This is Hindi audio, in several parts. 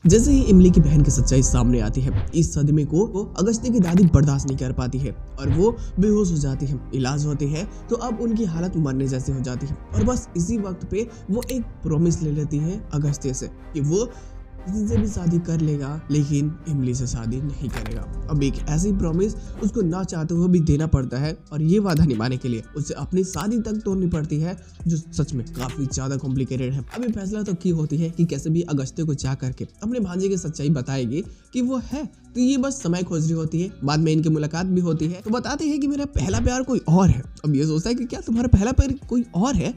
जैसे ही इमली की बहन की सच्चाई सामने आती है, इस सदमे को अगस्त्य की दादी बर्दाश्त नहीं कर पाती है और वो बेहोश हो जाती है। इलाज होती है तो अब उनकी हालत मरने जैसी हो जाती है और बस इसी वक्त पे वो एक प्रॉमिस ले लेती है अगस्त्य से कि वो किसी से भी शादी कर लेगा लेकिन इमली से शादी नहीं करेगा। अब एक ऐसी प्रॉमिस उसको ना चाहते हुए भी देना पड़ता है और ये वादा निभाने के लिए उसे अपनी शादी तक तोड़नी पड़ती है, जो सच में काफी ज्यादा कॉम्प्लिकेटेड है। अभी फैसला तो की होती है कि कैसे भी अगस्त्य को जा करके अपने भांजे की सच्चाई बताएगी कि वो है, तो ये बस समय खोज रही होती है। बाद में इनकी मुलाकात भी होती है तो बताते हैं कि मेरा पहला प्यार कोई और है। अब ये सोचता है कि क्या तुम्हारा पहला प्यार कोई और है?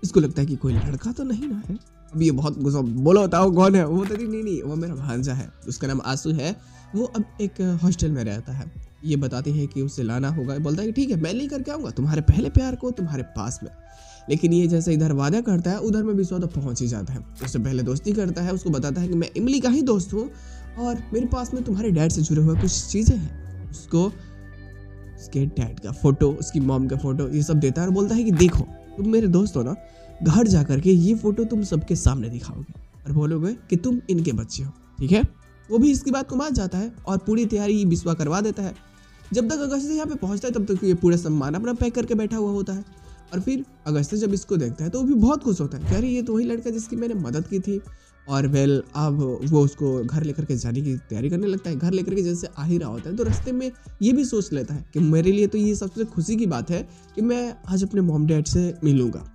इसको लगता है कि कोई लड़का तो नहीं ना है। अब ये बहुत गुस्सा, बोलो बताओ कौन है? वो बोलती नहीं वो मेरा भांजा है, उसका नाम आंसू है, वो अब एक हॉस्टल में रहता है। ये बताती है कि उसे लाना होगा। बोलता है कि ठीक है मैं लेकर के आऊँगा तुम्हारे पहले प्यार को तुम्हारे पास में। लेकिन ये जैसे इधर वादा करता है उधर में विश्वा तो पहुंच ही जाता है। उससे पहले दोस्ती करता है, उसको बताता है कि मैं इमली का ही दोस्त हूँ और मेरे पास में तुम्हारे डैड से जुड़े हुए कुछ चीज़ें हैं। उसको उसके डैड का फोटो, उसकी मॉम का फोटो, ये सब देता है और बोलता है कि देखो तुम मेरे दोस्त हो ना, घर जा करके ये फोटो तुम सबके सामने दिखाओगे और बोलोगे कि तुम इनके बच्चे हो, ठीक है? वो भी इसकी बात को मान जाता है और पूरी तैयारी विश्वा करवा देता है। जब तक अगस्त्य यहाँ पे पहुंचता है तब तक ये पूरा सामान अपना पैक करके बैठा हुआ होता है और फिर अगस्त्य जब इसको देखता है तो वो भी बहुत खुश होता है कि अरे ये तो वही लड़का जिसकी मैंने मदद की थी। और वेल अब वो उसको घर लेकर के जाने की तैयारी करने लगता है। घर लेकर के जैसे आ ही रहा होता है तो रास्ते में ये भी सोच लेता है कि मेरे लिए तो ये सबसे खुशी की बात है कि मैं आज अपने मॉम डैड से मिलूंगा।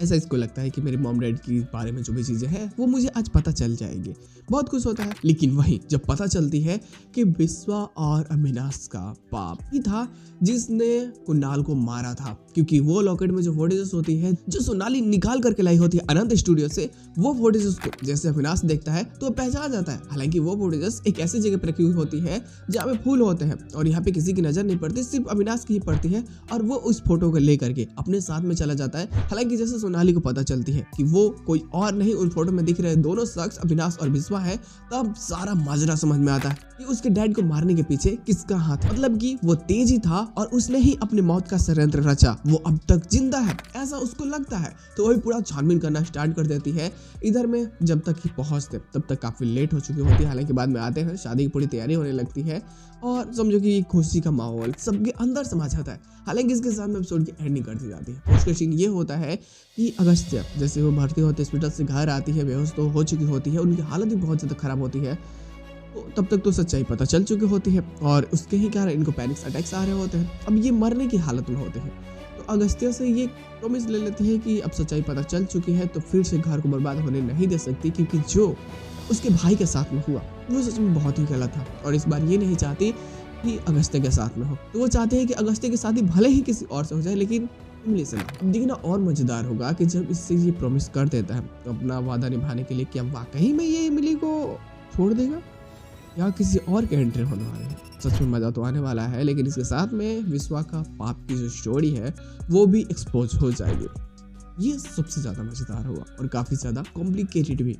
ऐसा इसको लगता है कि मेरे मॉम डैड के बारे में जो भी चीज़ें हैं वो मुझे आज पता चल जाएगी। बहुत खुश होता है। लेकिन वहीं जब पता चलती है कि विश्वा और अविनाश का पाप ही था जिसने कुणाल को मारा था, क्योंकि वो लॉकेट में जो फोटेजेस होती है जो सोनाली निकाल करके लाई होती है अनंत स्टूडियो से, वो फोटेजेस को जैसे अविनाश देखता है तो पहचान जाता है। हालांकि वो फोटेजेस एक ऐसी जगह पर रखी हुई होती है जहाँ पे फूल होते हैं और यहाँ पे किसी की नजर नहीं पड़ती, सिर्फ अविनाश की ही पड़ती है और वो उस फोटो को लेकर के अपने साथ में चला जाता है। हालांकि जैसे सोनाली को पता चलती है कि वो कोई और नहीं उन फोटो में दिख रहे दोनों शख्स अविनाश और विश्वा है, तब सारा माजरा समझ में आता है कि उसके डैड को मारने के पीछे किसका हाथ है। मतलब कि वो तेज ही था और उसने ही अपनी मौत का षड्यंत्र रचा, वो अब तक जिंदा है ऐसा उसको लगता है। तो वही पूरा छानबीन करना स्टार्ट कर देती है। इधर में जब तक ही पहुंचते तब तक काफी लेट हो चुकी होती है। हालांकि बाद में आते हैं, शादी की पूरी तैयारी होने लगती है और समझो कि खुशी का माहौल सबके अंदर समा जाता है। हालांकि इसके साथ में एपिसोड की एंडिंग कर दी जाती है। उसका सीन ये होता है कि अगस्त्य जैसे वो भर्ती होते हॉस्पिटल से घर आती है, बेहोश तो हो चुकी होती है, उनकी हालत भी बहुत ज़्यादा खराब होती है। तो तब तक तो सच्चाई पता चल चुकी होती है और उसके ही कारण इनको पैनिक अटैक्स आ रहे होते हैं। अब ये मरने की हालत में होते हैं तो अगस्त्य से ये प्रॉमिस ले लेते हैं कि अब सच्चाई पता चल चुकी है तो फिर से घर को बर्बाद होने नहीं दे सकती, क्योंकि जो उसके भाई के साथ में हुआ वो सच में बहुत ही गलत था और इस बार ये नहीं चाहती कि अगस्त्य के साथ में हो। तो वो चाहते हैं कि अगस्त्य की शादी भले ही किसी और से हो जाए लेकिन इमली से ना। अब देखना और मजेदार होगा कि जब इससे ये प्रॉमिस कर देता है तो अपना वादा निभाने के लिए क्या वाकई में ये इमली को छोड़ देगा या किसी और के एंट्री होने वाले हैं। सच में मजा तो आने वाला है, लेकिन इसके साथ में विश्वा का पाप की जो स्टोरी है वो भी एक्सपोज हो जाएगी। ये सबसे ज्यादा मजेदार होगा और काफी ज्यादा कॉम्प्लिकेटेड भी।